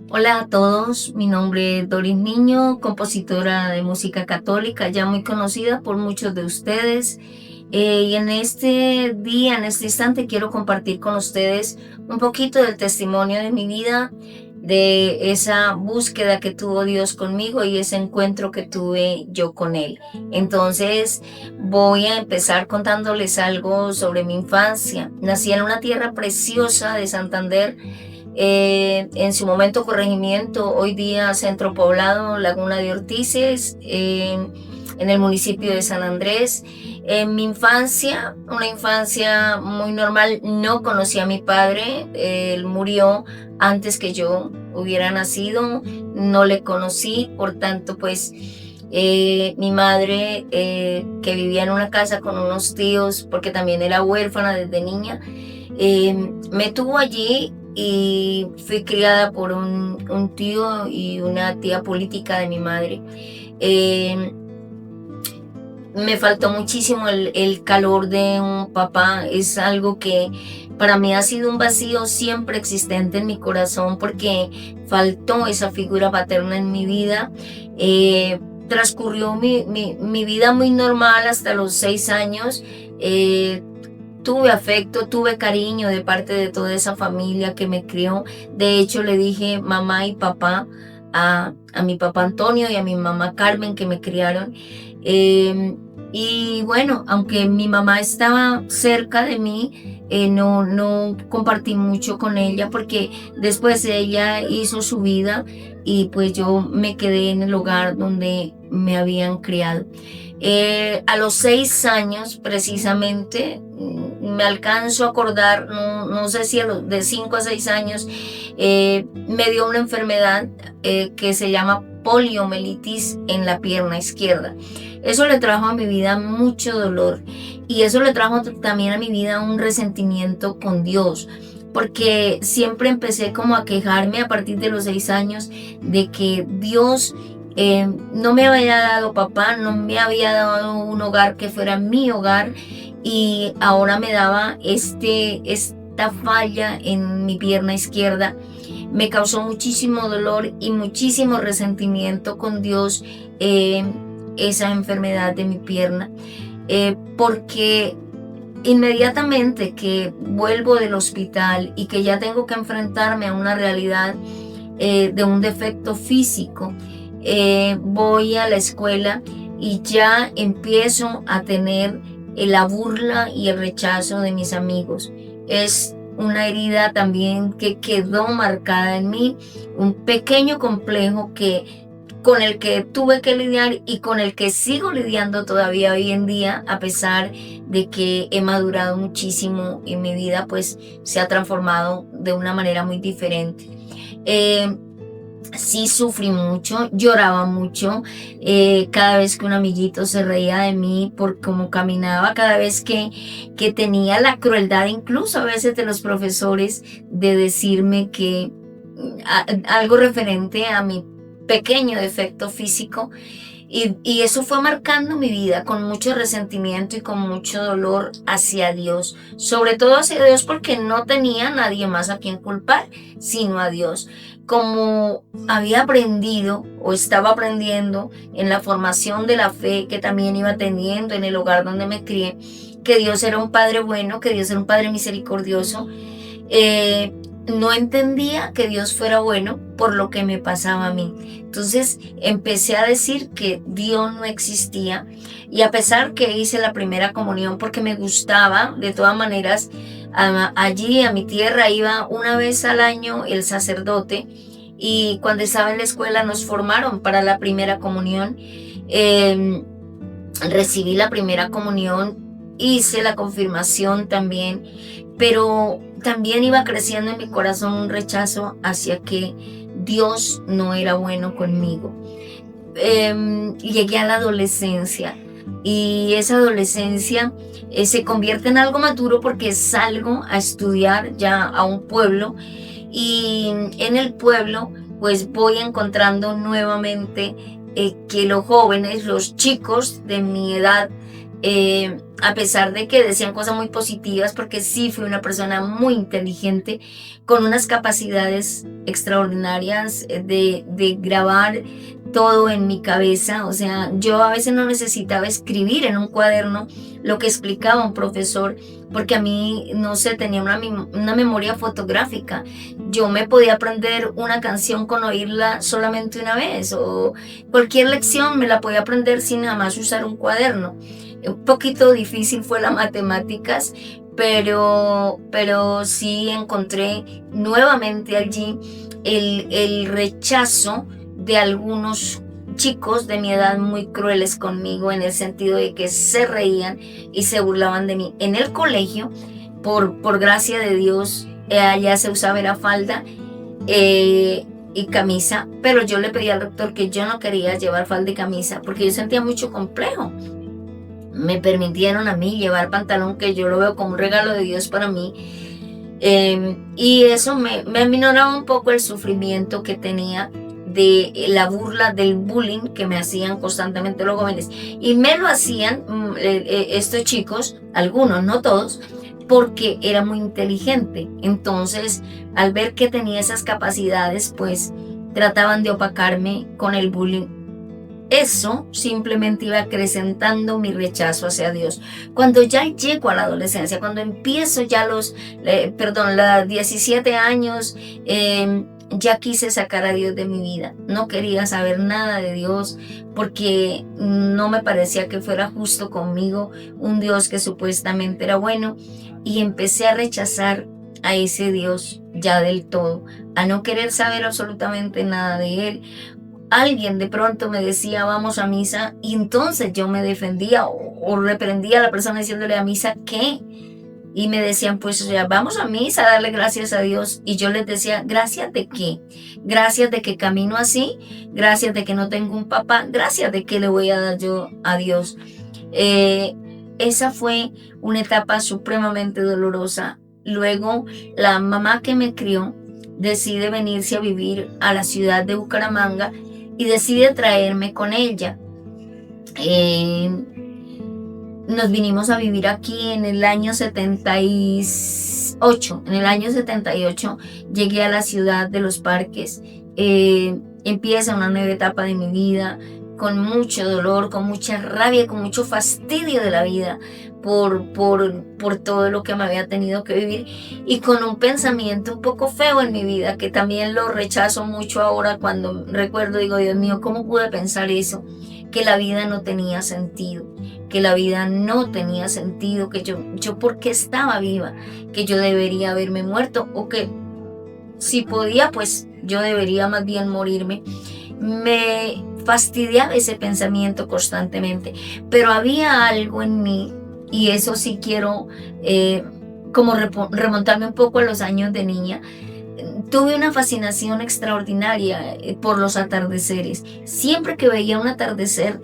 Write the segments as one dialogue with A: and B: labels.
A: Hola a todos, mi nombre es Doris Niño, compositora de música católica, ya muy conocida por muchos de ustedes. Y en este día, en este instante, quiero compartir con ustedes un poquito del testimonio de mi vida, de esa búsqueda que tuvo Dios conmigo y ese encuentro que tuve yo con Él. Entonces, voy a empezar contándoles algo sobre mi infancia. Nací en una tierra preciosa de Santander, en su momento corregimiento, hoy día centro poblado, Laguna de Ortices, en el municipio de San Andrés. En mi infancia, una infancia muy normal, no conocí a mi padre, él murió antes que yo hubiera nacido, no le conocí, por tanto, pues mi madre, que vivía en una casa con unos tíos, porque también era huérfana desde niña, me tuvo allí y fui criada por un tío y una tía política de mi madre. Eh, Me faltó muchísimo el calor de un papá, es algo que para mí ha sido un vacío siempre existente en mi corazón porque faltó esa figura paterna en mi vida. Eh, Transcurrió mi vida muy normal hasta los 6 años. Eh, Tuve afecto, tuve cariño de parte de toda esa familia que me crió. De hecho, le dije mamá y papá a mi papá Antonio y a mi mamá Carmen que me criaron. Eh, y bueno, aunque mi mamá estaba cerca de mí, no compartí mucho con ella porque después ella hizo su vida y pues yo me quedé en el hogar donde me habían criado. A los 6 años precisamente, me alcanzo a acordar, no sé si de 5 a 6 años, me dio una enfermedad que se llama poliomielitis en la pierna izquierda. Eso le trajo a mi vida mucho dolor y eso le trajo también a mi vida un resentimiento con Dios, porque siempre empecé como a quejarme a partir de los 6 años de que Dios no me había dado papá, no me había dado un hogar que fuera mi hogar y ahora me daba esta falla en mi pierna izquierda. Me causó muchísimo dolor y muchísimo resentimiento con Dios, eh, esa enfermedad de mi pierna, porque inmediatamente que vuelvo del hospital y que ya tengo que enfrentarme a una realidad de un defecto físico, voy a la escuela y ya empiezo a tener la burla y el rechazo de mis amigos. Es una herida también que quedó marcada en mí, un pequeño complejo con el que tuve que lidiar y con el que sigo lidiando todavía hoy en día, a pesar de que he madurado muchísimo y mi vida pues se ha transformado de una manera muy diferente. Eh, Sí sufrí mucho, lloraba mucho, cada vez que un amiguito se reía de mí por cómo caminaba, cada vez que tenía la crueldad, incluso a veces de los profesores, de decirme que algo referente a mi pequeño defecto físico, y eso fue marcando mi vida con mucho resentimiento y con mucho dolor hacia Dios, sobre todo hacia Dios porque no tenía nadie más a quien culpar, sino a Dios. Como había aprendido o estaba aprendiendo en la formación de la fe que también iba teniendo en el hogar donde me crié, que Dios era un Padre bueno, que Dios era un Padre misericordioso, eh, no entendía que Dios fuera bueno por lo que me pasaba a mí. Entonces empecé a decir que Dios no existía, y a pesar que hice la primera comunión porque me gustaba, de todas maneras, allí a mi tierra iba una vez al año el sacerdote, y cuando estaba en la escuela nos formaron para la primera comunión. Eh, Recibí la primera comunión, hice la confirmación también, pero también iba creciendo en mi corazón un rechazo hacia que Dios no era bueno conmigo. Llegué a la adolescencia y esa adolescencia se convierte en algo maduro porque salgo a estudiar ya a un pueblo, y en el pueblo pues voy encontrando nuevamente que los jóvenes, los chicos de mi edad, a pesar de que decían cosas muy positivas, porque sí fui una persona muy inteligente, con unas capacidades extraordinarias de grabar todo en mi cabeza. O sea, yo a veces no necesitaba escribir en un cuaderno lo que explicaba un profesor, porque a mí, no sé, tenía una memoria fotográfica. Yo me podía aprender una canción con oírla solamente una vez, o cualquier lección me la podía aprender sin jamás usar un cuaderno. Un poquito difícil fue las matemáticas, pero sí encontré nuevamente allí el rechazo de algunos chicos de mi edad muy crueles conmigo, en el sentido de que se reían y se burlaban de mí. En el colegio, por gracia de Dios, allá se usaba la falda y camisa, pero yo le pedí al rector que yo no quería llevar falda y camisa porque yo sentía mucho complejo. Me permitieron a mí llevar pantalón, que yo lo veo como un regalo de Dios para mí. Y eso me aminoraba un poco el sufrimiento que tenía de la burla, del bullying que me hacían constantemente los jóvenes. Y me lo hacían estos chicos, algunos, no todos, porque era muy inteligente. Entonces, al ver que tenía esas capacidades, pues trataban de opacarme con el bullying. Eso simplemente iba acrecentando mi rechazo hacia Dios. Cuando ya llego a la adolescencia, cuando empiezo ya los 17 años, ya quise sacar a Dios de mi vida. No quería saber nada de Dios porque no me parecía que fuera justo conmigo, un Dios que supuestamente era bueno, y empecé a rechazar a ese Dios ya del todo, a no querer saber absolutamente nada de Él. Alguien de pronto me decía vamos a misa, y entonces yo me defendía o reprendía a la persona diciéndole, ¿a misa qué? Y me decían, pues ya vamos a misa a darle gracias a Dios. Y yo les decía, ¿gracias de qué? Gracias de que camino así, gracias de que no tengo un papá, gracias de que le voy a dar yo a Dios. Esa fue una etapa supremamente dolorosa. Luego la mamá que me crió decide venirse a vivir a la ciudad de Bucaramanga y decide traerme con ella. Nos vinimos a vivir aquí en el año 78. En el año 78 llegué a la ciudad de Los Parques. Empieza una nueva etapa de mi vida, con mucho dolor, con mucha rabia, con mucho fastidio de la vida por todo lo que me había tenido que vivir, y con un pensamiento un poco feo en mi vida, que también lo rechazo mucho ahora cuando recuerdo. Digo, Dios mío, ¿cómo pude pensar eso? Que la vida no tenía sentido, que la vida no tenía sentido, que yo ¿por qué estaba viva? Que yo debería haberme muerto, o que si podía, pues yo debería más bien morirme. Me fastidiaba ese pensamiento constantemente, pero había algo en mí, y eso sí quiero como remontarme un poco a los años de niña. Tuve una fascinación extraordinaria por los atardeceres. Siempre que veía un atardecer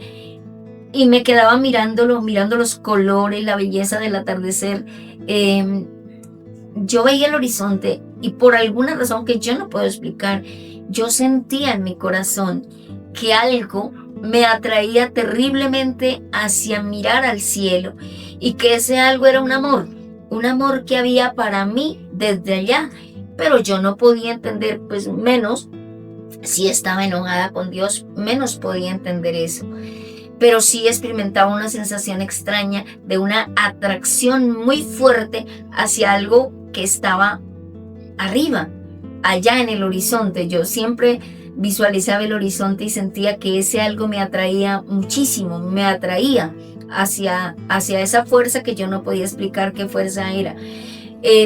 A: y me quedaba mirando los colores, la belleza del atardecer, yo veía el horizonte, y por alguna razón que yo no puedo explicar, yo sentía en mi corazón que algo me atraía terriblemente hacia mirar al cielo, y que ese algo era un amor que había para mí desde allá, pero yo no podía entender, pues menos si estaba enojada con Dios, menos podía entender eso. Pero sí experimentaba una sensación extraña de una atracción muy fuerte hacia algo que estaba arriba, allá en el horizonte. Yo siempre visualizaba el horizonte y sentía que ese algo me atraía muchísimo, me atraía hacia esa fuerza que yo no podía explicar qué fuerza era.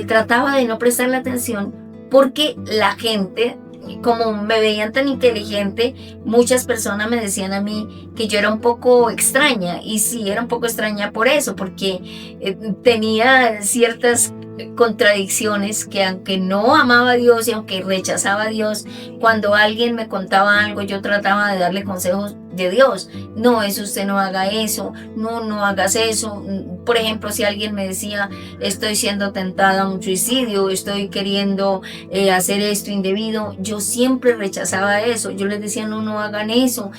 A: Trataba de no prestarle atención porque la gente, como me veían tan inteligente, muchas personas me decían a mí que yo era un poco extraña, y sí, era un poco extraña por eso, porque tenía ciertas contradicciones, que aunque no amaba a Dios y aunque rechazaba a Dios, cuando alguien me contaba algo yo trataba de darle consejos de Dios. No, eso usted no haga eso, no, no hagas eso. Por ejemplo, si alguien me decía, estoy siendo tentada a un suicidio, estoy queriendo hacer esto indebido, yo siempre rechazaba eso. Yo les decía, no, no hagan eso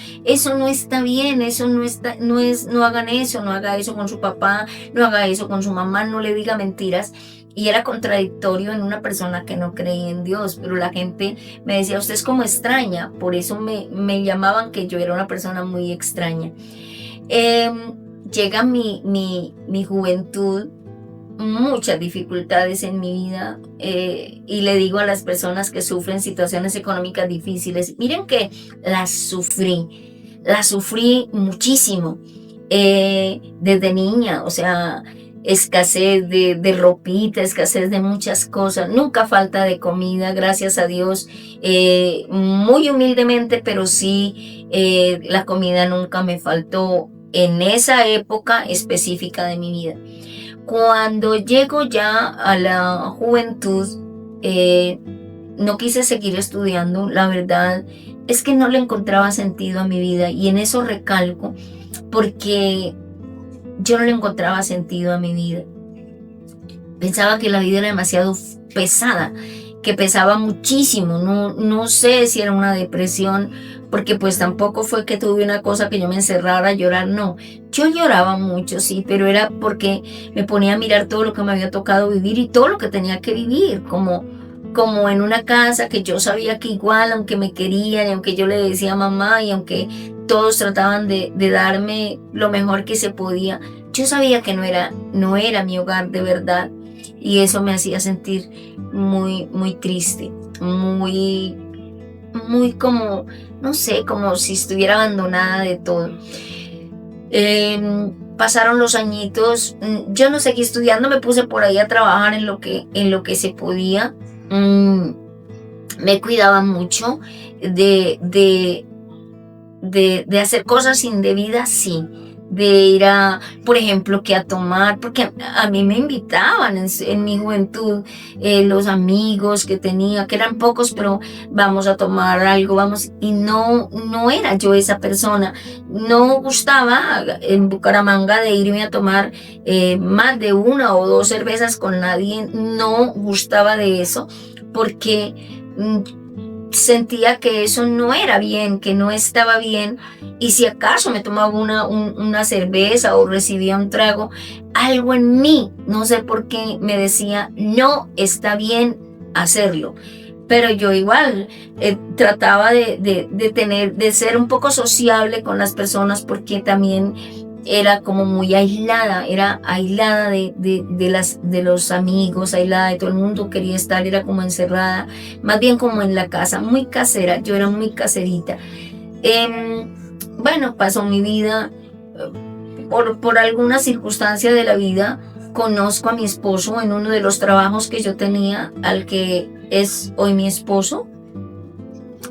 A: no está bien, eso no está, no hagan eso, no haga eso con su papá, no haga eso con su mamá, no le diga mentiras. Y era contradictorio en una persona que no creía en Dios, pero la gente me decía, usted es como extraña, por eso me llamaban que yo era una persona muy extraña. Llega mi juventud, muchas dificultades en mi vida, y le digo a las personas que sufren situaciones económicas difíciles, miren que las sufrí muchísimo, desde niña, o sea, escasez de ropita, escasez de muchas cosas, nunca falta de comida, gracias a Dios, muy humildemente, pero sí, la comida nunca me faltó en esa época específica de mi vida. Cuando llego ya a la juventud, no quise seguir estudiando, la verdad es que no le encontraba sentido a mi vida y en eso recalco porque yo no le encontraba sentido a mi vida. Pensaba que la vida era demasiado pesada, que pesaba muchísimo, no sé si era una depresión, porque pues tampoco fue que tuve una cosa que yo me encerrara a llorar, no. Yo lloraba mucho, sí, pero era porque me ponía a mirar todo lo que me había tocado vivir y todo lo que tenía que vivir, como en una casa que yo sabía que igual, aunque me querían y aunque yo le decía a mamá y aunque todos trataban de darme lo mejor que se podía, yo sabía que no era mi hogar de verdad y eso me hacía sentir muy, muy triste, muy, muy como, no sé, como si estuviera abandonada de todo. Pasaron los añitos, yo no seguí estudiando, me puse por ahí a trabajar en lo que se podía. Me cuidaba mucho de hacer cosas indebidas, sí. De ir por ejemplo, que a tomar, porque a mí me invitaban en mi juventud, los amigos que tenía, que eran pocos, pero vamos a tomar algo, vamos, y no era yo esa persona. No gustaba en Bucaramanga de irme a tomar más de 1 o 2 cervezas con nadie, no gustaba de eso, porque sentía que eso no era bien, que no estaba bien, y si acaso me tomaba una cerveza o recibía un trago, algo en mí, no sé por qué, me decía, no está bien hacerlo. Pero yo igual trataba de ser un poco sociable con las personas porque también era como muy aislada, era aislada de los amigos, aislada de todo el mundo, quería estar, era como encerrada, más bien como en la casa, muy casera, yo era muy caserita. Bueno, pasó mi vida, por alguna circunstancia de la vida, conozco a mi esposo en uno de los trabajos que yo tenía, al que es hoy mi esposo,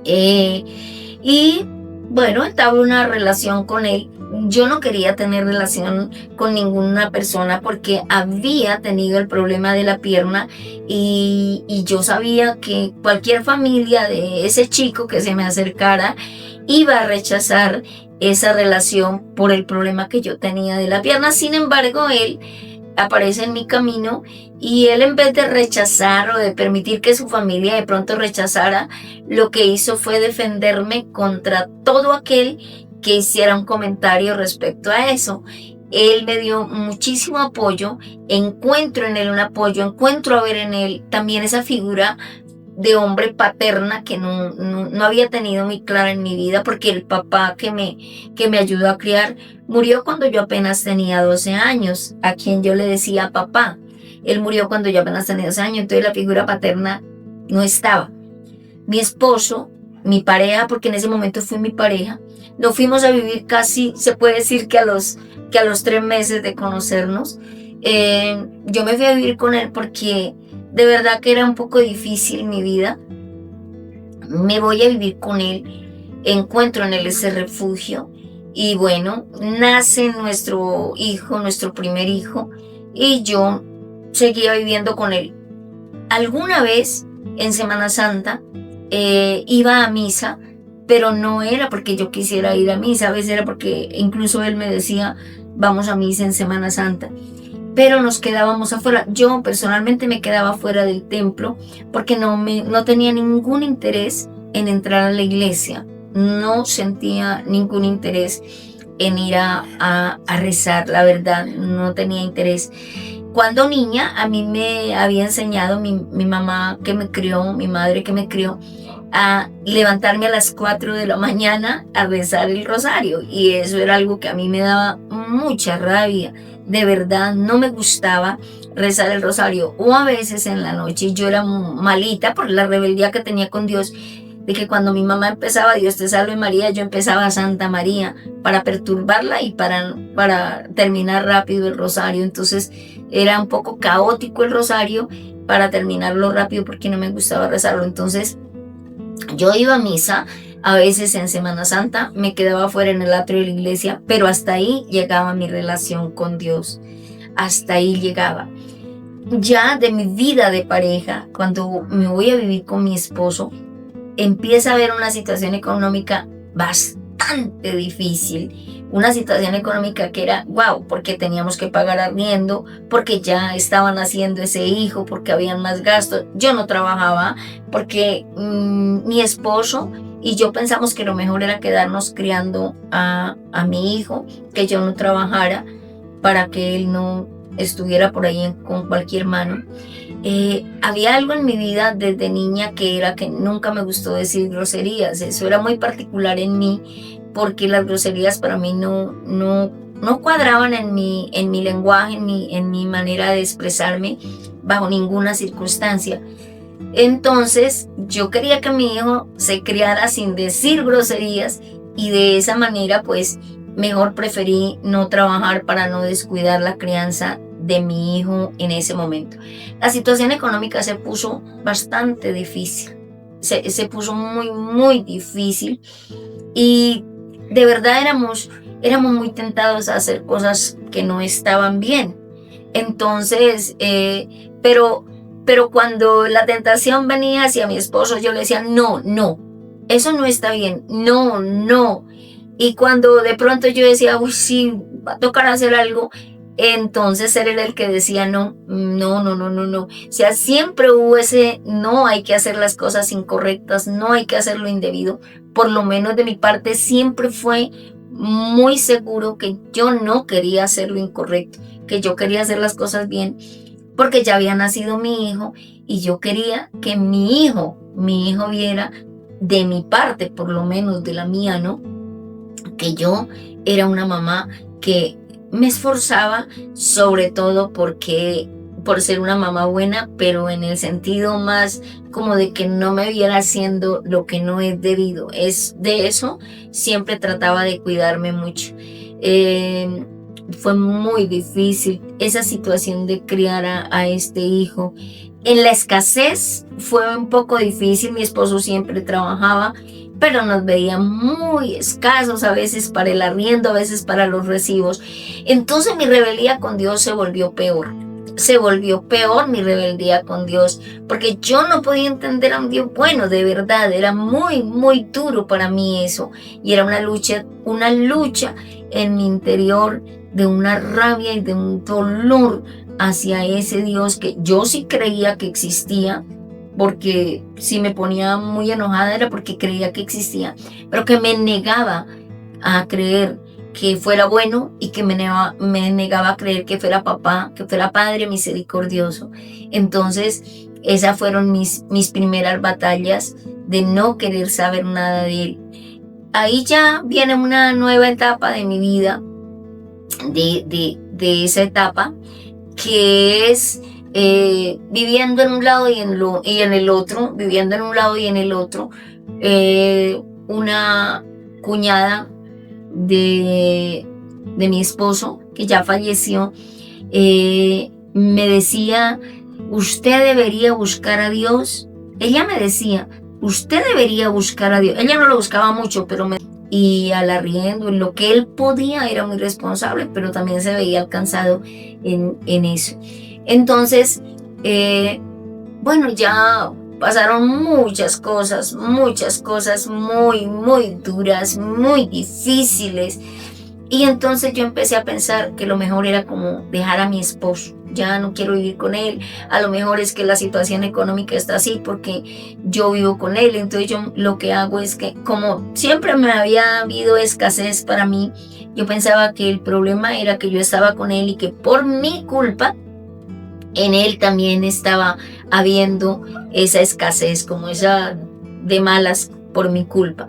A: y bueno, estaba en una relación con él. Yo no quería tener relación con ninguna persona porque había tenido el problema de la pierna y yo sabía que cualquier familia de ese chico que se me acercara iba a rechazar esa relación por el problema que yo tenía de la pierna. Sin embargo, él aparece en mi camino y él, en vez de rechazar o de permitir que su familia de pronto rechazara, lo que hizo fue defenderme contra todo aquel que hiciera un comentario respecto a eso. Él me dio muchísimo apoyo, encuentro en él un apoyo, encuentro a ver en él también esa figura de hombre paterna que no había tenido muy clara en mi vida, porque el papá que me ayudó a criar murió cuando yo apenas tenía 12 años, a quien yo le decía papá. Él murió cuando yo apenas tenía 12 años, entonces la figura paterna no estaba. Mi esposo, mi pareja, porque en ese momento fue mi pareja, nos fuimos a vivir casi, se puede decir que a los 3 meses de conocernos. Yo me fui a vivir con él porque de verdad que era un poco difícil mi vida. Me voy a vivir con él, encuentro en él ese refugio y bueno, nace nuestro hijo, nuestro primer hijo, y yo seguía viviendo con él. Alguna vez en Semana Santa iba a misa pero no era porque yo quisiera ir a misa, a veces era porque incluso él me decía, vamos a misa en Semana Santa, pero nos quedábamos afuera. Yo personalmente me quedaba fuera del templo porque no tenía ningún interés en entrar a la iglesia, no sentía ningún interés en ir a rezar, la verdad, no tenía interés. Cuando niña, a mí me había enseñado mi mamá que me crió, mi madre que me crió, a levantarme a las 4 de la mañana a rezar el rosario. Y eso era algo que a mí me daba mucha rabia. De verdad, no me gustaba rezar el rosario. O a veces en la noche yo era malita por la rebeldía que tenía con Dios, de que cuando mi mamá empezaba Dios te salve María, yo empezaba Santa María para perturbarla y para terminar rápido el rosario. Entonces era un poco caótico el rosario para terminarlo rápido porque no me gustaba rezarlo. Entonces yo iba a misa, a veces en Semana Santa me quedaba fuera en el atrio de la iglesia, pero hasta ahí llegaba mi relación con Dios, hasta ahí llegaba. Ya de mi vida de pareja, cuando me voy a vivir con mi esposo, empieza a haber una situación económica bastante difícil, una situación económica que era wow, porque teníamos que pagar arriendo, porque ya estaban haciendo ese hijo, porque habían más gastos. Yo no trabajaba porque mi esposo y yo pensamos que lo mejor era quedarnos criando a mi hijo, que yo no trabajara para que él no estuviera por ahí con cualquier mano. Había algo en mi vida desde niña que era que nunca me gustó decir groserías. Eso era muy particular en mí porque las groserías para mí no cuadraban en mi lenguaje, en mi manera de expresarme bajo ninguna circunstancia. Entonces yo quería que mi hijo se criara sin decir groserías y de esa manera pues mejor preferí no trabajar para no descuidar la crianza de mi hijo en ese momento. La situación económica se puso bastante difícil, se puso muy, muy difícil y de verdad éramos muy tentados a hacer cosas que no estaban bien. Entonces, pero cuando la tentación venía hacia mi esposo, yo le decía, no, eso no está bien, no. Y cuando de pronto yo decía, uy, sí, va a tocar hacer algo, entonces él era el que decía, no. O sea, siempre hubo ese, no hay que hacer las cosas incorrectas, no hay que hacer lo indebido. Por lo menos de mi parte siempre fue muy seguro que yo no quería hacer lo incorrecto, que yo quería hacer las cosas bien, porque ya había nacido mi hijo y yo quería que mi hijo viera de mi parte, por lo menos de la mía, ¿no? Que yo era una mamá que me esforzaba, sobre todo por ser una mamá buena, pero en el sentido más como de que no me viera haciendo lo que no es debido. De eso siempre trataba de cuidarme mucho. Fue muy difícil esa situación de criar a este hijo. En la escasez fue un poco difícil, mi esposo siempre trabajaba, pero nos veía muy escasos, a veces para el arriendo, a veces para los recibos. Entonces mi rebeldía con Dios se volvió peor mi rebeldía con Dios, porque yo no podía entender a un Dios bueno, de verdad, era muy, muy duro para mí eso, y era una lucha en mi interior, de una rabia y de un dolor hacia ese Dios que yo sí creía que existía, porque si me ponía muy enojada era porque creía que existía, pero que me negaba a creer que fuera bueno y que me negaba a creer que fuera papá, que fuera padre misericordioso. Entonces, esas fueron mis primeras batallas de no querer saber nada de él. Ahí ya viene una nueva etapa de mi vida, de esa etapa, que es viviendo en un lado y en el otro, viviendo en un lado y en el otro. Una cuñada de mi esposo, que ya falleció, me decía, usted debería buscar a Dios. Ella me decía, usted debería buscar a Dios. Ella no lo buscaba mucho, pero y al arriendo, en lo que él podía, era muy responsable, pero también se veía alcanzado en eso. Entonces, bueno, ya pasaron muchas cosas muy, muy duras, muy difíciles. Y entonces yo empecé a pensar que lo mejor era como dejar a mi esposo. Ya no quiero vivir con él. A lo mejor es que la situación económica está así porque yo vivo con él. Entonces yo lo que hago es que, como siempre me había habido escasez para mí, yo pensaba que el problema era que yo estaba con él y que por mi culpa en él también estaba habiendo esa escasez, como esa de malas por mi culpa.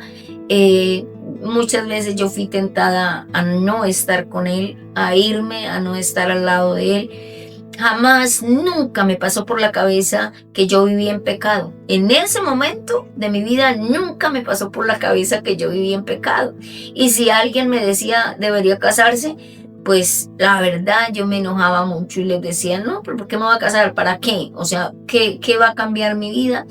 A: Muchas veces yo fui tentada a no estar con él, a irme, a no estar al lado de él. Jamás, nunca me pasó por la cabeza que yo vivía en pecado. En ese momento de mi vida nunca me pasó por la cabeza que yo vivía en pecado. Y si alguien me decía debería casarse, pues la verdad yo me enojaba mucho y les decía, no, pero ¿por qué me voy a casar? ¿Para qué? O sea, ¿qué va a cambiar mi vida?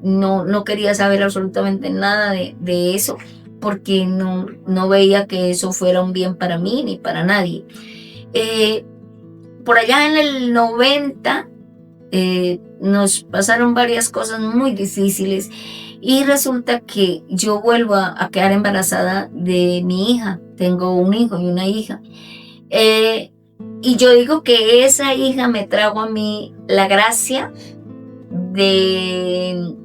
A: No quería saber absolutamente nada de eso porque no veía que eso fuera un bien para mí ni para nadie. Por allá en el 90 nos pasaron varias cosas muy difíciles y resulta que yo vuelvo a quedar embarazada de mi hija. Tengo un hijo y una hija. Y yo digo que esa hija me trajo a mí la gracia de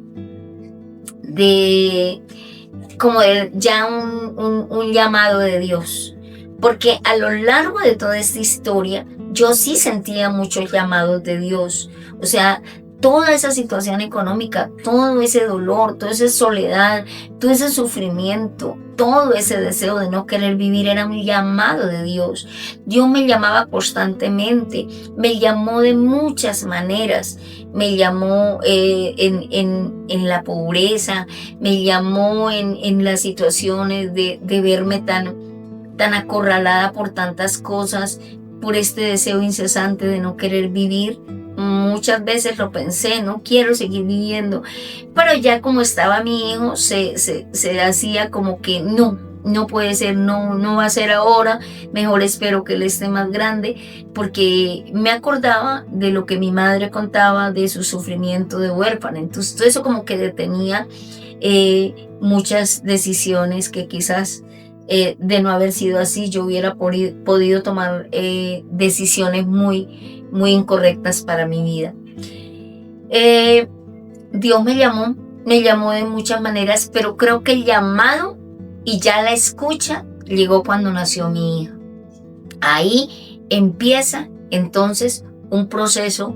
A: como ya un llamado de Dios. Porque a lo largo de toda esta historia, yo sí sentía muchos llamados de Dios. O sea, toda esa situación económica, todo ese dolor, toda esa soledad, todo ese sufrimiento, todo ese deseo de no querer vivir era un llamado de Dios. Dios me llamaba constantemente, me llamó de muchas maneras. Me llamó en la pobreza, me llamó en las situaciones de verme tan acorralada por tantas cosas, por este deseo incesante de no querer vivir. Muchas veces lo pensé, no quiero seguir viviendo, pero ya como estaba mi hijo, se hacía como que no puede ser, no va a ser ahora, mejor espero que él esté más grande, porque me acordaba de lo que mi madre contaba de su sufrimiento de huérfana. Entonces todo eso como que detenía muchas decisiones que quizás de no haber sido así yo hubiera podido tomar decisiones muy incorrectas para mi vida. Dios me llamó de muchas maneras, pero creo que el llamado y ya la escucha llegó cuando nació mi hija. Ahí empieza entonces un proceso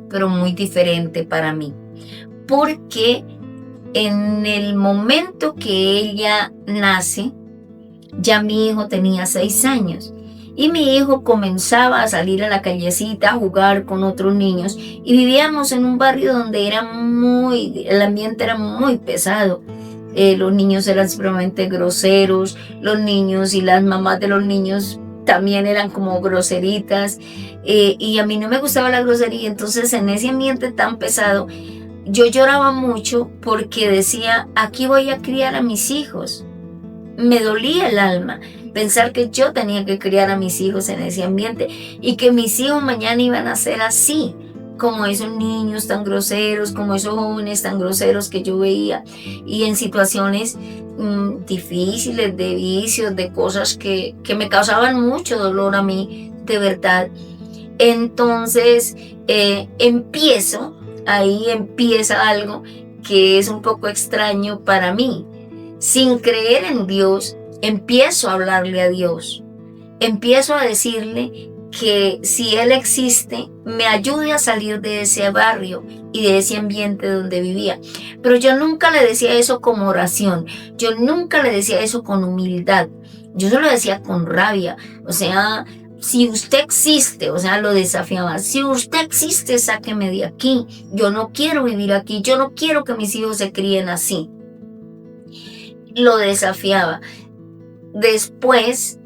A: pero muy diferente para mí, porque en el momento que ella nace, ya mi hijo tenía 6 años y mi hijo comenzaba a salir a la callecita a jugar con otros niños y vivíamos en un barrio donde el ambiente era muy pesado. Los niños eran supremamente groseros, los niños y las mamás de los niños también eran como groseritas, y a mí no me gustaba la grosería. Entonces en ese ambiente tan pesado yo lloraba mucho porque decía, aquí voy a criar a mis hijos. Me dolía el alma pensar que yo tenía que criar a mis hijos en ese ambiente y que mis hijos mañana iban a ser así, como esos niños tan groseros, como esos jóvenes tan groseros que yo veía, y en situaciones difíciles, de vicios, de cosas que me causaban mucho dolor a mí, de verdad. Entonces ahí empieza algo que es un poco extraño para mí. Sin creer en Dios, empiezo a hablarle a Dios. Empiezo a decirle que si Él existe, me ayude a salir de ese barrio y de ese ambiente donde vivía. Pero yo nunca le decía eso como oración. Yo nunca le decía eso con humildad. Yo se lo decía con rabia. O sea, si usted existe, o sea, lo desafiaba. Si usted existe, sáqueme de aquí. Yo no quiero vivir aquí. Yo no quiero que mis hijos se críen así. Lo desafiaba. Después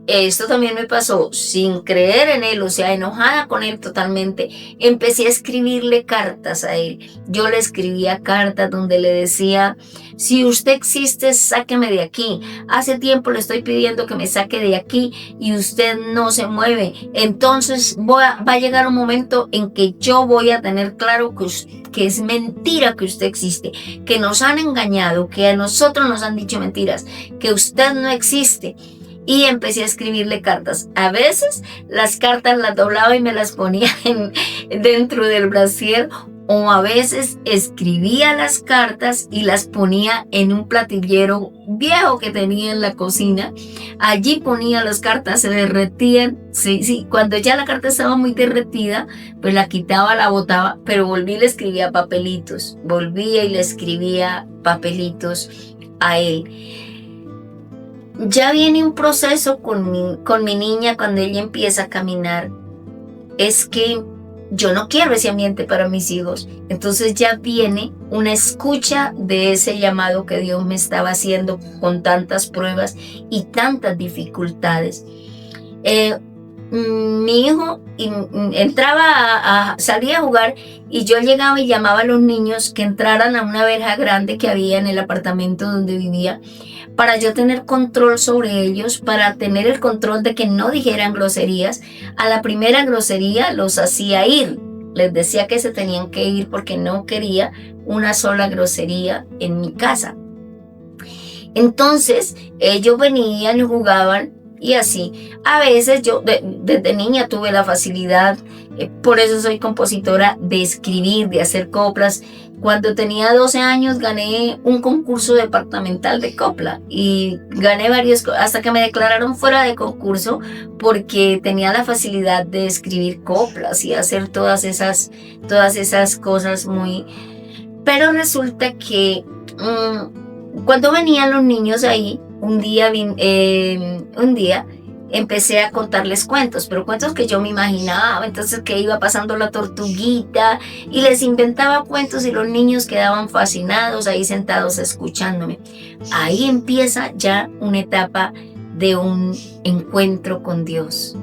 A: Esto también me pasó sin creer en él, o sea, enojada con él totalmente. Empecé a escribirle cartas a él. Yo le escribía cartas donde le decía, si usted existe, sáqueme de aquí. Hace tiempo le estoy pidiendo que me saque de aquí y usted no se mueve. Entonces va a llegar un momento en que yo voy a tener claro que es mentira que usted existe, que nos han engañado, que a nosotros nos han dicho mentiras, que usted no existe. Y empecé a escribirle cartas. A veces las cartas las doblaba y me las ponía dentro del brasier, o a veces escribía las cartas y las ponía en un platillero viejo que tenía en la cocina. Allí ponía las cartas, se derretían. Sí, cuando ya la carta estaba muy derretida, pues la quitaba, la botaba, pero volví y le escribía papelitos. Volvía y le escribía papelitos a él. Ya viene un proceso con mi niña cuando ella empieza a caminar. Es que yo no quiero ese ambiente para mis hijos. Entonces ya viene una escucha de ese llamado que Dios me estaba haciendo con tantas pruebas y tantas dificultades. Mi hijo salía a jugar y yo llegaba y llamaba a los niños que entraran a una verja grande que había en el apartamento donde vivía, para yo tener control sobre ellos, para tener el control de que no dijeran groserías. A la primera grosería los hacía ir, les decía que se tenían que ir porque no quería una sola grosería en mi casa. Entonces ellos venían y jugaban y así. A veces yo desde niña tuve la facilidad, por eso soy compositora, de escribir, de hacer coplas. Cuando tenía 12 años gané un concurso departamental de copla y gané varios, hasta que me declararon fuera de concurso porque tenía la facilidad de escribir coplas y hacer todas esas cosas muy... Pero resulta que cuando venían los niños ahí, un día empecé a contarles cuentos, pero cuentos que yo me imaginaba. Entonces que iba pasando la tortuguita y les inventaba cuentos y los niños quedaban fascinados ahí sentados escuchándome. Ahí empieza ya una etapa de un encuentro con Dios.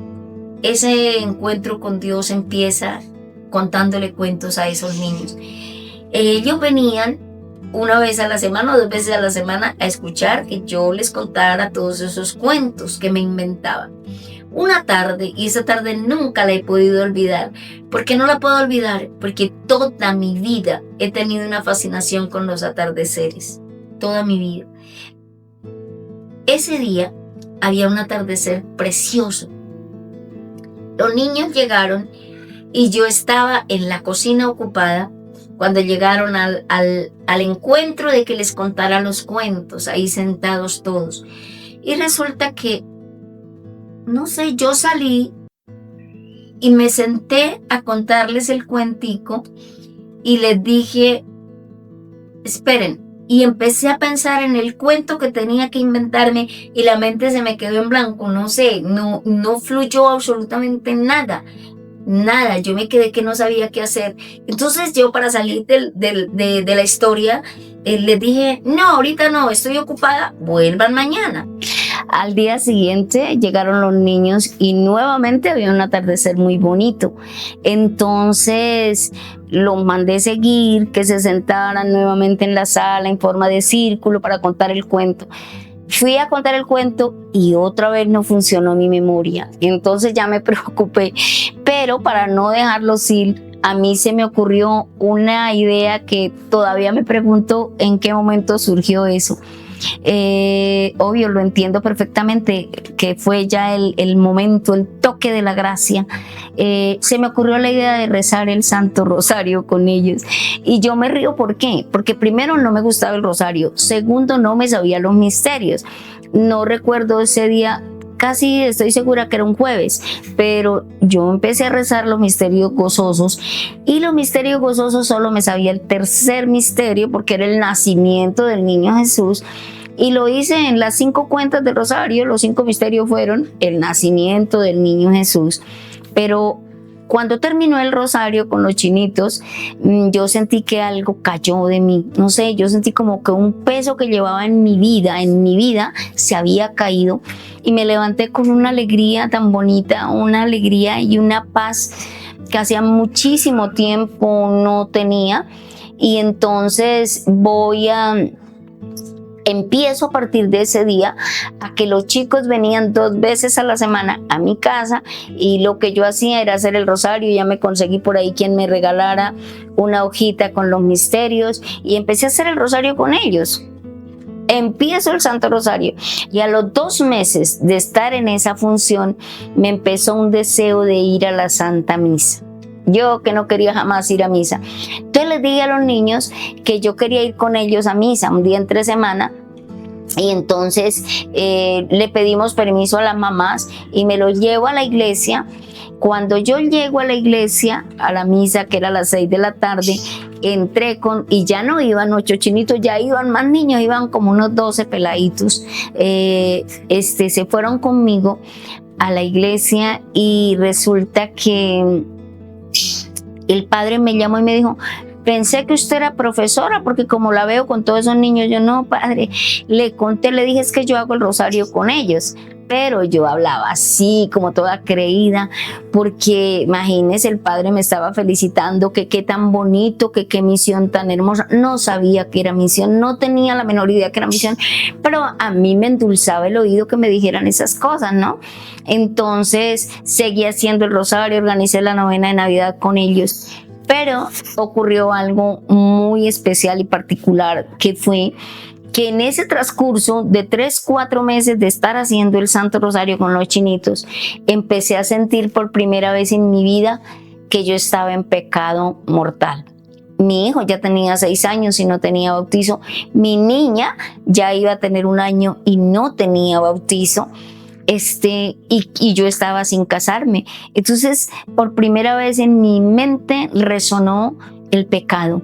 A: Ese encuentro con Dios empieza contándole cuentos a esos niños. Ellos venían una vez a la semana o 2 veces a la semana a escuchar que yo les contara todos esos cuentos que me inventaba. Una tarde, y esa tarde nunca la he podido olvidar. ¿Por qué no la puedo olvidar? Porque toda mi vida he tenido una fascinación con los atardeceres. Toda mi vida. Ese día había un atardecer precioso. Los niños llegaron y yo estaba en la cocina ocupada cuando llegaron al encuentro de que les contara los cuentos, ahí sentados todos. Y resulta que, no sé, yo salí y me senté a contarles el cuentico y les dije, esperen. Y empecé a pensar en el cuento que tenía que inventarme y la mente se me quedó en blanco, no sé, no fluyó absolutamente nada. Nada, yo me quedé que no sabía qué hacer. Entonces yo, para salir de la historia, les dije, no, ahorita no, estoy ocupada, vuelvan mañana. Al día siguiente llegaron los niños y nuevamente había un atardecer muy bonito. Entonces los mandé seguir, que se sentaran nuevamente en la sala en forma de círculo para contar el cuento. Fui a contar el cuento y otra vez no funcionó mi memoria. Entonces ya me preocupé. Pero para no dejarlos ir, a mí se me ocurrió una idea que todavía me pregunto en qué momento surgió eso. Obvio, lo entiendo perfectamente, que fue ya el momento, el toque de la gracia. Se me ocurrió la idea de rezar el Santo Rosario con ellos. Y yo me río, ¿por qué? Porque primero no me gustaba el rosario, segundo no me sabía los misterios. No recuerdo ese día, casi estoy segura que era un jueves, pero yo empecé a rezar los misterios gozosos y los misterios gozosos solo me sabía el tercer misterio porque era el nacimiento del niño Jesús. Y lo hice en las 5 cuentas del rosario. Los 5 misterios fueron el nacimiento del niño Jesús. Pero cuando terminó el rosario con los chinitos, yo sentí que algo cayó de mí. No sé, yo sentí como que un peso que llevaba en mi vida se había caído.
B: y me levanté con una alegría tan bonita, una alegría y una paz que hacía muchísimo tiempo no tenía. Y entonces empiezo a partir de ese día a que los chicos venían 2 veces a la semana a mi casa, y lo que yo hacía era hacer el rosario. Ya me conseguí por ahí quien me regalara una hojita con los misterios y empecé a hacer el rosario con ellos. Empiezo el Santo Rosario y a los 2 meses de estar en esa función me empezó un deseo de ir a la Santa Misa. Yo que no quería jamás ir a misa. Entonces les dije a los niños que yo quería ir con ellos a misa un día entre semana. Y entonces le pedimos permiso a las mamás y me los llevo a la iglesia. Cuando yo llego a la iglesia, a la misa, que era a las 6 de la tarde, entré y ya no iban 8 chinitos, ya iban más niños, iban como unos 12 peladitos. Se fueron conmigo a la iglesia y resulta que el padre me llamó y me dijo: pensé que usted era profesora, porque como la veo con todos esos niños. Yo: no, padre. Le conté, le dije: es que yo hago el rosario con ellos. Pero yo hablaba así, como toda creída, porque imagínese, el padre me estaba felicitando, que qué tan bonito, que qué misión tan hermosa. No sabía que era misión, no tenía la menor idea que era misión, pero a mí me endulzaba el oído que me dijeran esas cosas, ¿no? Entonces seguí haciendo el rosario, organicé la novena de Navidad con ellos. Pero ocurrió algo muy especial y particular, que fue que en ese transcurso de 3-4 meses de estar haciendo el Santo Rosario con los chinitos, empecé a sentir por primera vez en mi vida que yo estaba en pecado mortal. Mi hijo ya tenía 6 años y no tenía bautizo. Mi niña ya iba a tener 1 año y no tenía bautizo. Y yo estaba sin casarme. Entonces, por primera vez en mi mente resonó el pecado.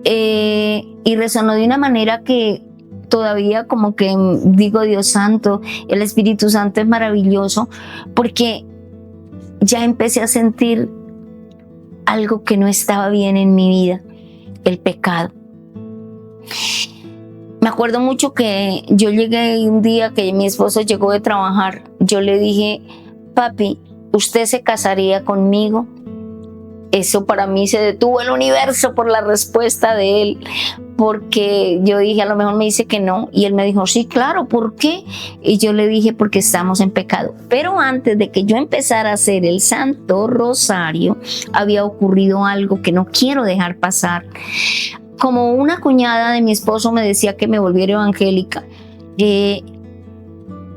B: Y resonó de una manera que todavía como que digo: Dios santo, el Espíritu Santo es maravilloso, porque ya empecé a sentir algo que no estaba bien en mi vida, el pecado. Me acuerdo mucho que yo llegué un día que mi esposo llegó de trabajar. Yo le dije: papi, ¿usted se casaría conmigo? Eso para mí se detuvo el universo por la respuesta de él, porque yo dije: a lo mejor me dice que no, y él me dijo: sí, claro, ¿por qué? Y yo le dije: porque estamos en pecado. Pero antes de que yo empezara a hacer el Santo Rosario, había ocurrido algo que no quiero dejar pasar. Como una cuñada de mi esposo me decía que me volviera evangélica,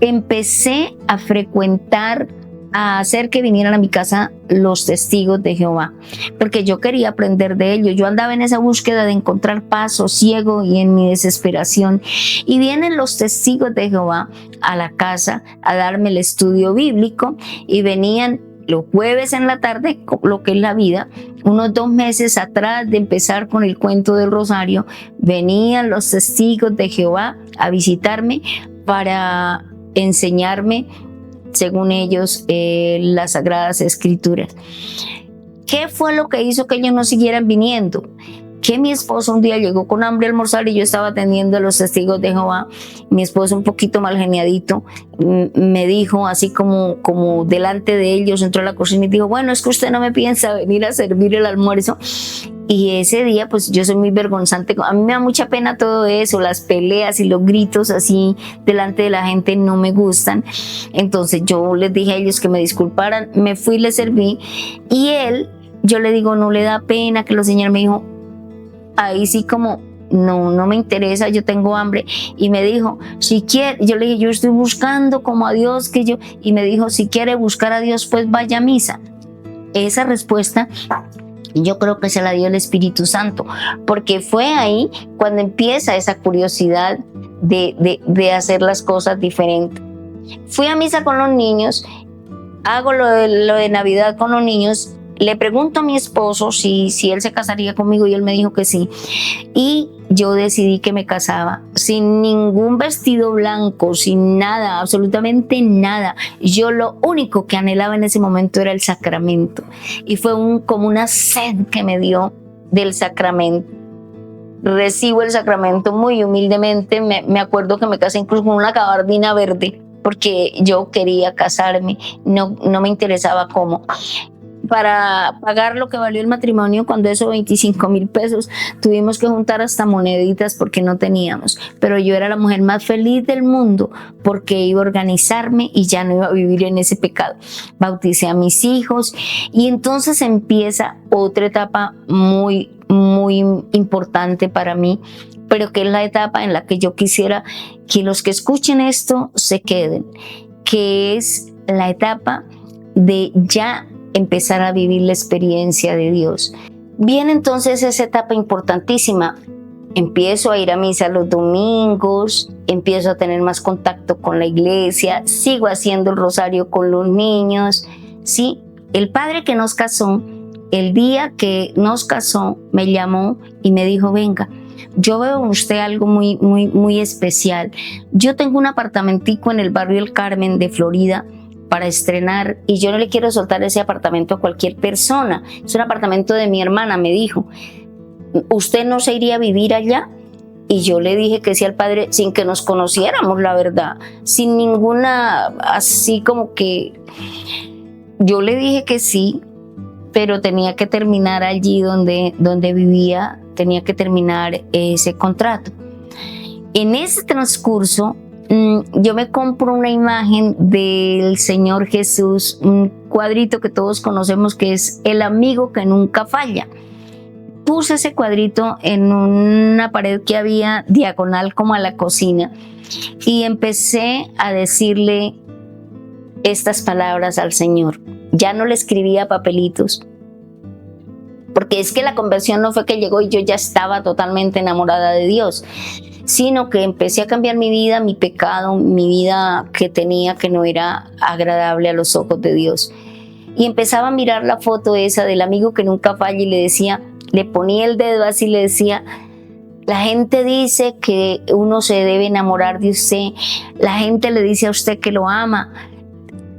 B: empecé a frecuentar, a hacer que vinieran a mi casa los testigos de Jehová, porque yo quería aprender de ellos. Yo andaba en esa búsqueda de encontrar paz, sosiego y en mi desesperación. Y vienen los testigos de Jehová a la casa a darme el estudio bíblico, y venían los jueves en la tarde, lo que es la vida. Unos 2 meses atrás de empezar con el cuento del rosario, venían los testigos de Jehová a visitarme para enseñarme, según ellos, las Sagradas Escrituras. ¿Qué fue lo que hizo que ellos no siguieran viniendo? Que mi esposo un día llegó con hambre a almorzar y yo estaba atendiendo a los testigos de Jehová. Mi esposo, un poquito mal geniadito, me dijo, así como delante de ellos, entró a la cocina y dijo: bueno, es que usted no me piensa venir a servir el almuerzo. Y ese día, pues yo soy muy vergonzante. A mí me da mucha pena todo eso, las peleas y los gritos así delante de la gente no me gustan. Entonces yo les dije a ellos que me disculparan, me fui y les serví. Y yo le digo: no le da pena que los señores. Me dijo, ahí sí como: no me interesa, yo tengo hambre. Y me dijo: si quiere, yo le dije: yo estoy buscando como a Dios y me dijo: si quiere buscar a Dios, pues vaya a misa. Esa respuesta yo creo que se la dio el Espíritu Santo, porque fue ahí cuando empieza esa curiosidad de hacer las cosas diferentes. Fui a misa con los niños, hago lo de Navidad con los niños. Le pregunto a mi esposo si él se casaría conmigo, y él me dijo que sí. Y yo decidí que me casaba sin ningún vestido blanco, sin nada, absolutamente nada. Yo lo único que anhelaba en ese momento era el sacramento. Y fue como una sed que me dio del sacramento. Recibo el sacramento muy humildemente. Me acuerdo que me casé incluso con una gabardina verde, porque yo quería casarme, no me interesaba cómo. Para pagar lo que valió el matrimonio, cuando eso 25,000 pesos, tuvimos que juntar hasta moneditas porque no teníamos, pero yo era la mujer más feliz del mundo porque iba a organizarme y ya no iba a vivir en ese pecado. Bauticé a mis hijos y entonces empieza otra etapa muy importante para mí, pero que es la etapa en la que yo quisiera que los que escuchen esto se queden, que es la etapa de ya empezar a vivir la experiencia de Dios. Viene entonces esa etapa importantísima. Empiezo a ir a misa los domingos, empiezo a tener más contacto con la iglesia, sigo haciendo el rosario con los niños. Sí, el padre que nos casó, el día que nos casó, me llamó y me dijo: venga, yo veo en usted algo muy especial. Yo tengo un apartamentico en el barrio El Carmen de Florida para estrenar y yo no le quiero soltar ese apartamento a cualquier persona. Es un apartamento de mi hermana, me dijo. ¿Usted no se iría a vivir allá? Y yo le dije que sí al padre, sin que nos conociéramos, la verdad, sin ninguna, así como que yo le dije que sí, pero tenía que terminar allí donde vivía, tenía que terminar ese contrato. En ese transcurso, yo me compro una imagen del Señor Jesús, un cuadrito que todos conocemos que es el amigo que nunca falla. Puse ese cuadrito en una pared que había diagonal como a la cocina y empecé a decirle estas palabras al Señor. Ya no le escribía papelitos, porque es que la conversión no fue que llegó y yo ya estaba totalmente enamorada de Dios, sino que empecé a cambiar mi vida, mi pecado, mi vida que tenía que no era agradable a los ojos de Dios. Y empezaba a mirar la foto esa del amigo que nunca falla y le decía, le ponía el dedo así y le decía: la gente dice que uno se debe enamorar de usted, la gente le dice a usted que lo ama.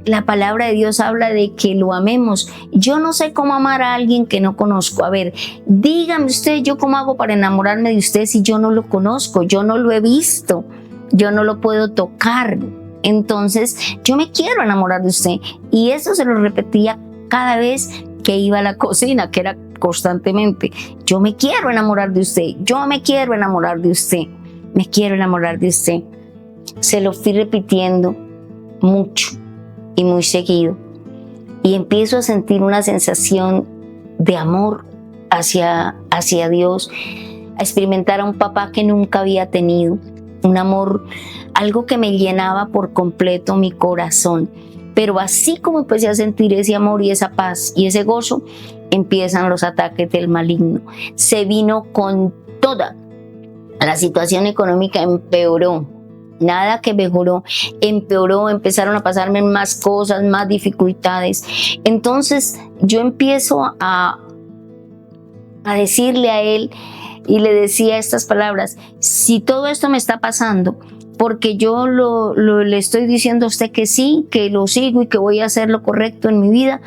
B: La palabra de Dios habla de que lo amemos. Yo no sé cómo amar a alguien que no conozco. A ver, dígame usted, ¿yo cómo hago para enamorarme de usted si yo no lo conozco? Yo no lo he visto, yo no lo puedo tocar. Entonces, yo me quiero enamorar de usted. Y eso se lo repetía cada vez que iba a la cocina, que era constantemente. Yo me quiero enamorar de usted, yo me quiero enamorar de usted, me quiero enamorar de usted. Se lo fui repitiendo mucho y muy seguido, y empiezo a sentir una sensación de amor hacia Dios, a experimentar a un papá que nunca había tenido, un amor, algo que me llenaba por completo mi corazón. Pero así como empecé a sentir ese amor y esa paz y ese gozo, empiezan los ataques del maligno. Se vino con toda. La situación económica empeoró. Nada que mejoró, empeoró, empezaron a pasarme más cosas, más dificultades. Entonces yo empiezo a decirle a él y le decía estas palabras: si todo esto me está pasando porque yo le estoy diciendo a usted que sí, que lo sigo y que voy a hacer lo correcto en mi vida,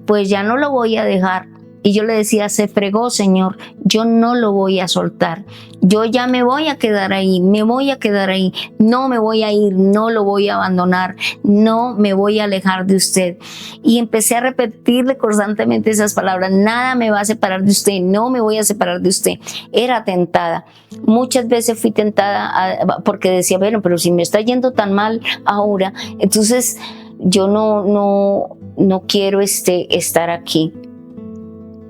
B: pues ya no lo voy a dejar. Y yo le decía: se fregó, Señor, yo no lo voy a soltar. Yo ya me voy a quedar ahí, no me voy a ir, no lo voy a abandonar, no me voy a alejar de usted. Y empecé a repetirle constantemente esas palabras: nada me va a separar de usted, no me voy a separar de usted. Era tentada. Muchas veces fui tentada porque decía: bueno, pero si me está yendo tan mal ahora, entonces yo no quiero estar aquí.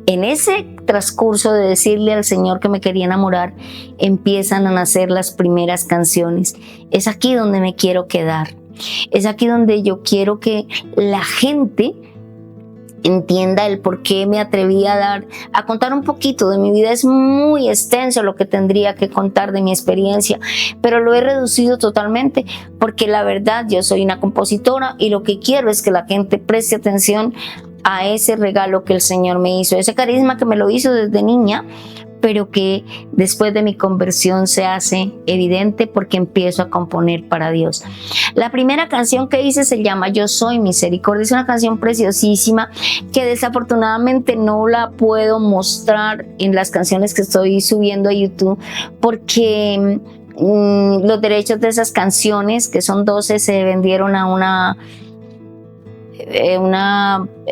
B: En ese transcurso de decirle al Señor que me quería enamorar, empiezan a nacer las primeras canciones. Es aquí donde me quiero quedar. Es aquí donde yo quiero que la gente entienda el por qué me atreví a contar un poquito de mi vida. Es muy extenso lo que tendría que contar de mi experiencia, pero lo he reducido totalmente porque la verdad, yo soy una compositora y lo que quiero es que la gente preste atención a ese regalo que el Señor me hizo, ese carisma que me lo hizo desde niña, pero que después de mi conversión se hace evidente porque empiezo a componer para Dios. La primera canción que hice se llama Yo Soy Misericordia. Es una canción preciosísima que desafortunadamente no la puedo mostrar en las canciones que estoy subiendo a YouTube porque Los derechos de esas canciones, que son 12, se vendieron a una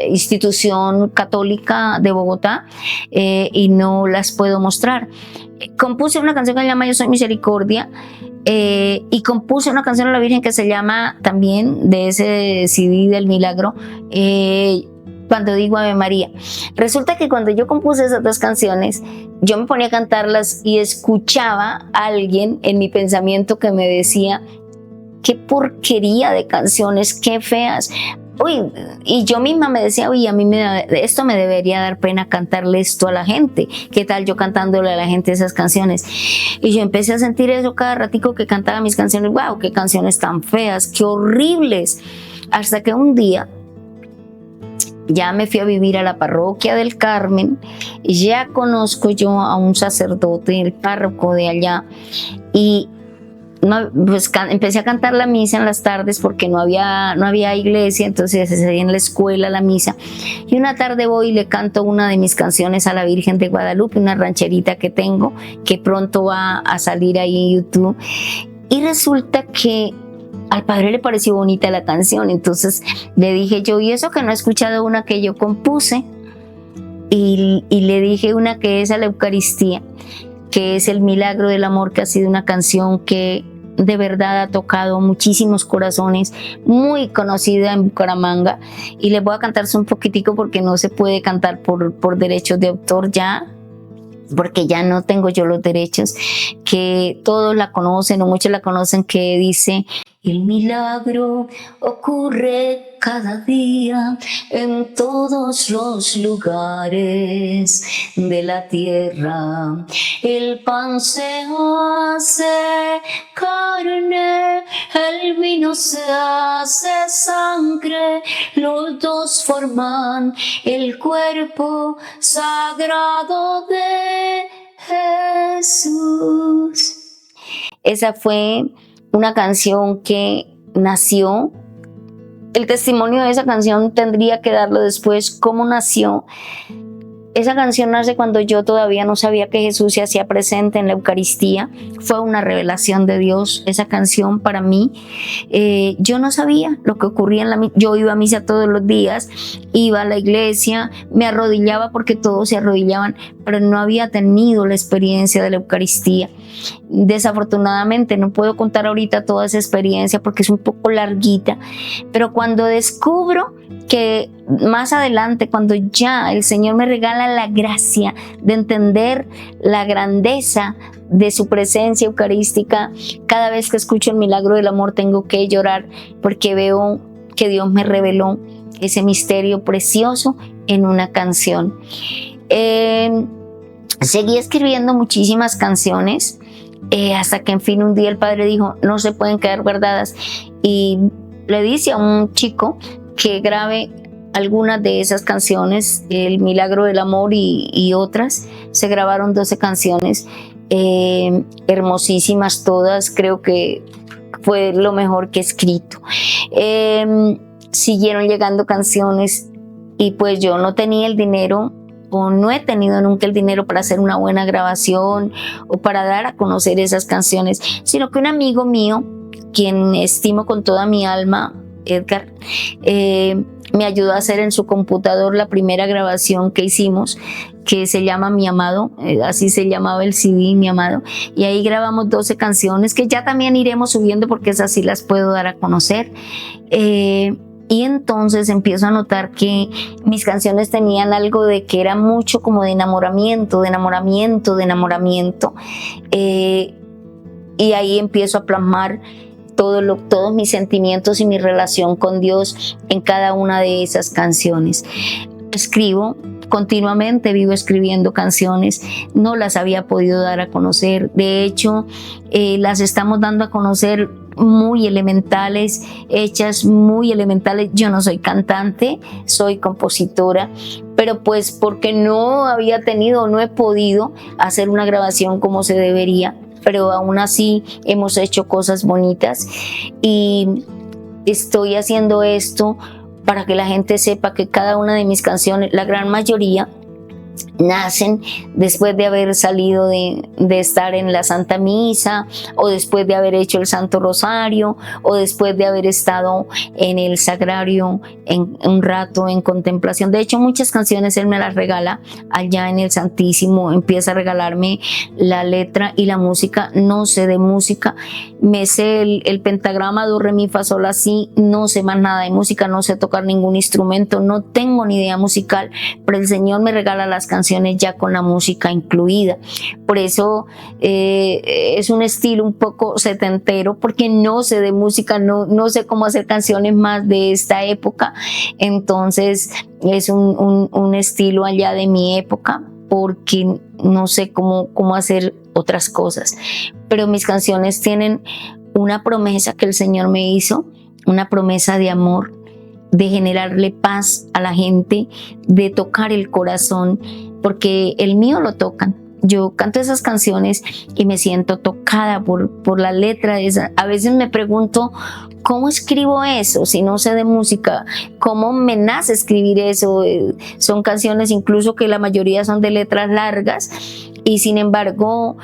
B: institución católica de Bogotá, y no las puedo mostrar. Compuse una canción que se llama Yo Soy Misericordia, y compuse una canción a la Virgen que se llama también, de ese CD del Milagro, Cuando Digo Ave María. Resulta que cuando yo compuse esas dos canciones, yo me ponía a cantarlas y escuchaba a alguien en mi pensamiento que me decía: qué porquería de canciones, qué feas. Uy, y yo misma me decía: uy, a mí esto me debería dar pena cantarle esto a la gente. ¿Qué tal yo cantándole a la gente esas canciones? Y yo empecé a sentir eso cada ratico que cantaba mis canciones. ¡Wow! ¡Qué canciones tan feas! ¡Qué horribles! Hasta que un día ya me fui a vivir a la parroquia del Carmen, y ya conozco yo a un sacerdote, el párroco de allá, y pues empecé a cantar la misa en las tardes porque no había iglesia, entonces se hacía en la escuela la misa, y una tarde voy y le canto una de mis canciones a la Virgen de Guadalupe, una rancherita que tengo, que pronto va a salir ahí en YouTube, y resulta que al padre le pareció bonita la canción. Entonces le dije yo: ¿y eso que no he escuchado una que yo compuse? Y le dije una que es a la Eucaristía, que es El Milagro del Amor, que ha sido una canción que de verdad ha tocado muchísimos corazones, muy conocida en Bucaramanga, y les voy a cantar un poquitico porque no se puede cantar por derechos de autor ya, porque ya no tengo yo los derechos, que todos la conocen o muchos la conocen, que dice: el milagro ocurre cada día en todos los lugares de la tierra. El pan se hace carne, el vino se hace sangre, los dos forman el cuerpo sagrado de Jesús. Esa fue una canción que nació. El testimonio de esa canción tendría que darlo después, cómo nació. Esa canción nace cuando yo todavía no sabía que Jesús se hacía presente en la Eucaristía. Fue una revelación de Dios esa canción para mí. Yo no sabía lo que ocurría en la misa. Yo iba a misa todos los días, iba a la iglesia, me arrodillaba porque todos se arrodillaban, pero no había tenido la experiencia de la Eucaristía. Desafortunadamente no puedo contar ahorita toda esa experiencia porque es un poco larguita, pero cuando descubro que más adelante, cuando ya el Señor me regala la gracia de entender la grandeza de su presencia eucarística, cada vez que escucho el milagro del amor tengo que llorar porque veo que Dios me reveló ese misterio precioso en una canción. Seguí escribiendo muchísimas canciones, hasta que en fin un día el padre dijo: no se pueden quedar guardadas, y le dice a un chico que grabe algunas de esas canciones, El Milagro del Amor y otras. Se grabaron 12 canciones, hermosísimas todas, creo que fue lo mejor que he escrito. Siguieron llegando canciones, y pues yo no tenía el dinero, o no he tenido nunca el dinero para hacer una buena grabación o para dar a conocer esas canciones, sino que un amigo mío, quien estimo con toda mi alma, Edgar, me ayudó a hacer en su computador la primera grabación que hicimos, que se llama Mi Amado, así se llamaba el CD, Mi Amado, y ahí grabamos 12 canciones que ya también iremos subiendo porque esas sí las puedo dar a conocer. Y entonces empiezo a notar que mis canciones tenían algo de que era mucho como de enamoramiento, y ahí empiezo a plasmar todos mis sentimientos y mi relación con Dios en cada una de esas canciones. Escribo continuamente, vivo escribiendo canciones, no las había podido dar a conocer. De hecho, las estamos dando a conocer muy elementales, hechas muy elementales. Yo no soy cantante, soy compositora, pero pues porque no había tenido, no he podido hacer una grabación como se debería, pero aún así hemos hecho cosas bonitas, y estoy haciendo esto para que la gente sepa que cada una de mis canciones, la gran mayoría, nacen después de haber salido de estar en la Santa Misa, o después de haber hecho el Santo Rosario, o después de haber estado en el Sagrario en un rato en contemplación. De hecho, muchas canciones él me las regala allá en el Santísimo, empieza a regalarme la letra y la música. No sé de música, me sé el pentagrama do re mi fa sol la si, no sé más nada de música, no sé tocar ningún instrumento, no tengo ni idea musical, pero el Señor me regala las canciones ya con la música incluida. Por eso es un estilo un poco setentero, porque no sé de música, no sé cómo hacer canciones más de esta época. Entonces es un estilo allá de mi época, porque no sé cómo hacer otras cosas. Pero mis canciones tienen una promesa que el Señor me hizo, una promesa de amor, de generarle paz a la gente, de tocar el corazón, porque el mío lo tocan. Yo canto esas canciones y me siento tocada por la letra de esa. A veces me pregunto, ¿cómo escribo eso si no sé de música? ¿Cómo me nace escribir eso? Son canciones incluso que la mayoría son de letras largas, y sin embargo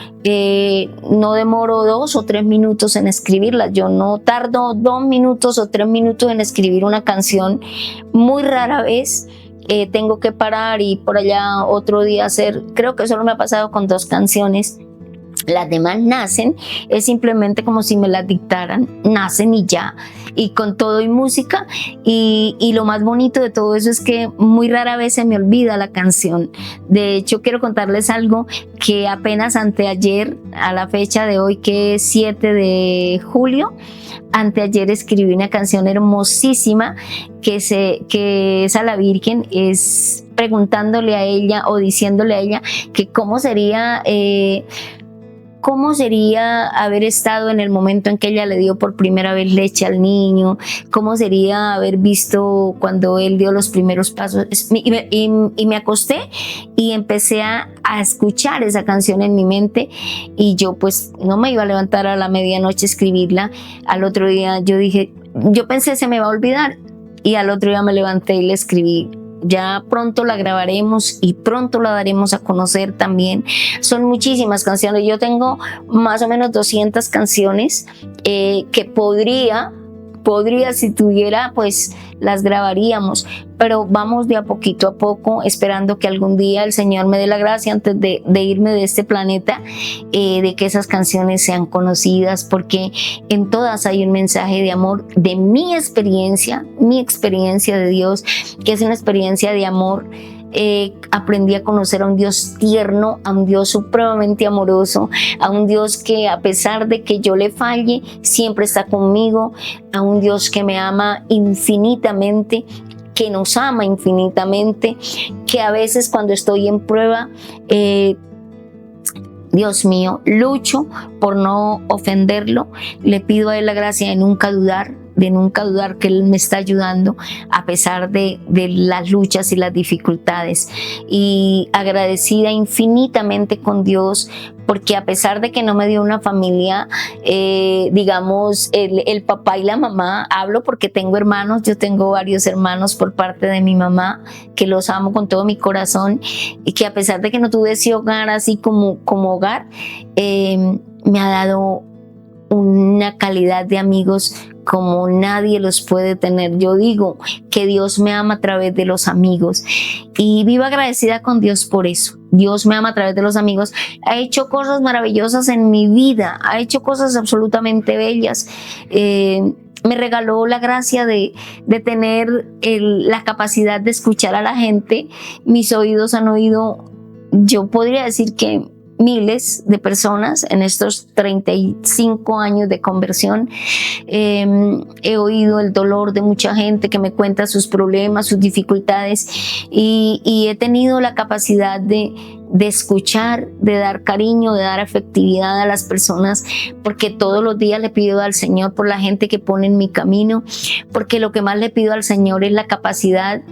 B: no demoro 2 o 3 minutos en escribirlas. Yo no tardo 2 minutos o 3 minutos en escribir una canción. Muy rara vez tengo que parar y por allá otro día hacer. Creo que solo me ha pasado con 2 canciones. Las demás nacen, es simplemente como si me las dictaran, nacen y ya, y con todo y música. Y lo más bonito de todo eso es que muy rara vez se me olvida la canción. De hecho, quiero contarles algo que apenas anteayer, a la fecha de hoy, que es 7 de julio, anteayer escribí una canción hermosísima que es a la Virgen, es preguntándole a ella o diciéndole a ella que cómo sería haber estado en el momento en que ella le dio por primera vez leche al niño, cómo sería haber visto cuando él dio los primeros pasos. Y me acosté y empecé a escuchar esa canción en mi mente, y yo pues no me iba a levantar a la medianoche a escribirla. Al otro día yo pensé se me va a olvidar, y al otro día me levanté y la escribí. Ya pronto la grabaremos y pronto la daremos a conocer también. Son muchísimas canciones. Yo tengo más o menos 200 canciones que podría, si tuviera, pues las grabaríamos. Pero vamos de a poco, esperando que algún día el Señor me dé la gracia antes de irme de este planeta, de que esas canciones sean conocidas, porque en todas hay un mensaje de amor, de mi experiencia de Dios, que es una experiencia de amor. Aprendí a conocer a un Dios tierno, a un Dios supremamente amoroso, a un Dios que a pesar de que yo le falle, siempre está conmigo, a un Dios que me ama infinitamente, que nos ama infinitamente, que a veces cuando estoy en prueba, Dios mío, lucho por no ofenderlo, le pido a Él la gracia de nunca dudar que Él me está ayudando a pesar de las luchas y las dificultades, y agradecida infinitamente con Dios, porque a pesar de que no me dio una familia, digamos, el papá y la mamá, hablo porque tengo hermanos, yo tengo varios hermanos por parte de mi mamá, que los amo con todo mi corazón, y que a pesar de que no tuve ese hogar así como hogar, me ha dado una calidad de amigos como nadie los puede tener. Yo digo que Dios me ama a través de los amigos, y vivo agradecida con Dios por eso. Dios me ama a través de los amigos. Ha hecho cosas maravillosas en mi vida, ha hecho cosas absolutamente bellas. Me regaló la gracia de tener la capacidad de escuchar a la gente. Mis oídos han oído, yo podría decir que miles de personas en estos 35 años de conversión. He oído el dolor de mucha gente que me cuenta sus problemas, sus dificultades, y he tenido la capacidad de escuchar, de dar cariño, de dar afectividad a las personas, porque todos los días le pido al Señor por la gente que pone en mi camino, porque lo que más le pido al Señor es la capacidad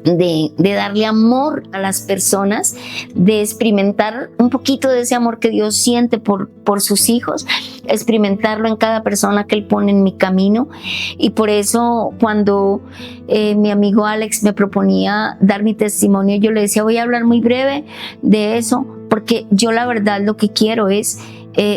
B: de darle amor a las personas, de experimentar un poquito de ese amor que Dios siente por sus hijos, experimentarlo en cada persona que Él pone en mi camino. Y por eso cuando mi amigo Alex me proponía dar mi testimonio, yo le decía, voy a hablar muy breve de eso, porque yo la verdad lo que quiero es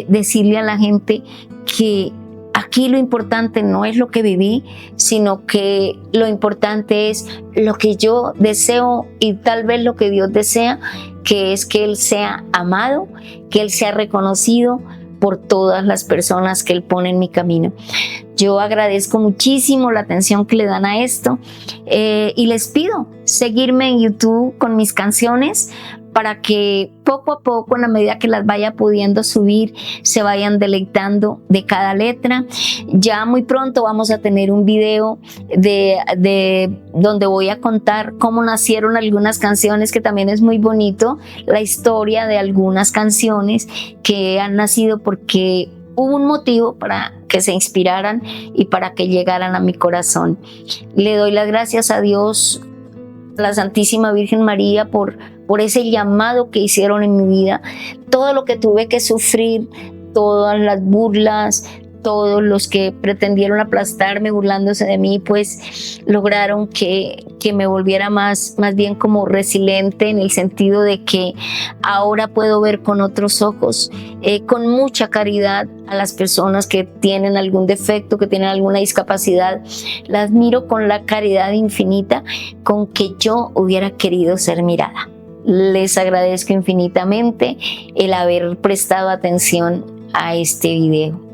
B: decirle a la gente que aquí lo importante no es lo que viví, sino que lo importante es lo que yo deseo y tal vez lo que Dios desea, que es que Él sea amado, que Él sea reconocido por todas las personas que Él pone en mi camino. Yo agradezco muchísimo la atención que le dan a esto y les pido seguirme en YouTube con mis canciones para que poco a poco, en la medida que las vaya pudiendo subir, se vayan deleitando de cada letra. Ya muy pronto vamos a tener un video de donde voy a contar cómo nacieron algunas canciones, que también es muy bonito, la historia de algunas canciones que han nacido porque hubo un motivo para que se inspiraran y para que llegaran a mi corazón. Le doy las gracias a Dios, a la Santísima Virgen María, por ese llamado que hicieron en mi vida, todo lo que tuve que sufrir, todas las burlas, todos los que pretendieron aplastarme burlándose de mí, pues lograron que me volviera más bien como resiliente, en el sentido de que ahora puedo ver con otros ojos, con mucha caridad a las personas que tienen algún defecto, que tienen alguna discapacidad. Las miro con la caridad infinita con que yo hubiera querido ser mirada. Les agradezco infinitamente el haber prestado atención a este video.